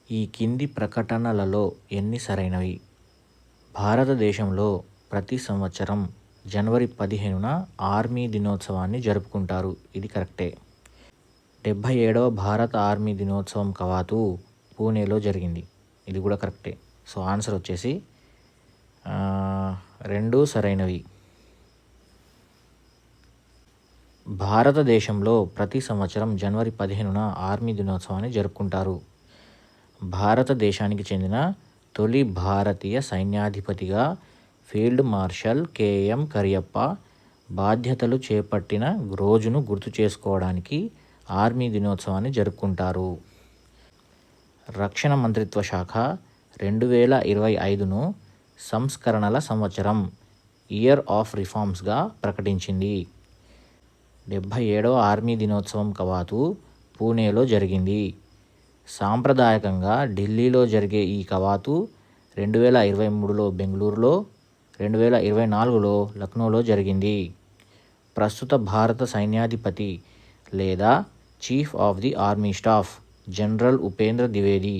ఈ కింది ప్రకటనలలో ఎన్ని సరైనవి? భారతదేశంలో ప్రతి సంవత్సరం జనవరి 15న ఆర్మీ దినోత్సవాన్ని జరుపుకుంటారు. ఇది కరెక్టే. 77వ భారత ఆర్మీ దినోత్సవం కవాతు పూణేలో జరిగింది. ఇది కూడా కరెక్టే. సో ఆన్సర్ వచ్చేసి రెండు సరైనవి. భారతదేశంలో ప్రతి సంవత్సరం జనవరి 15న ఆర్మీ దినోత్సవాన్ని జరుపుకుంటారు. భారతదేశానికి చెందిన తొలి భారతీయ సైన్యాధిపతిగా ఫీల్డ్ మార్షల్ కెఎం కరియప్ప బాధ్యతలు చేపట్టిన రోజును గుర్తు చేసుకోవడానికి ఆర్మీ దినోత్సవాన్ని జరుపుకుంటారు. రక్షణ మంత్రిత్వ శాఖ 2025ను సంస్కరణల సంవత్సరం ఇయర్ ఆఫ్ రిఫార్మ్స్గా ప్రకటించింది. 77వ ఆర్మీ దినోత్సవం కవాతు పూణేలో జరిగింది. సాంప్రదాయకంగా ఢిల్లీలో జరిగే ఈ కవాతు 2023లో బెంగళూరులో, 2024లో లక్నోలో జరిగింది. ప్రస్తుత భారత సైన్యాధిపతి లేదా chief of the army staff general Upendra Dwivedi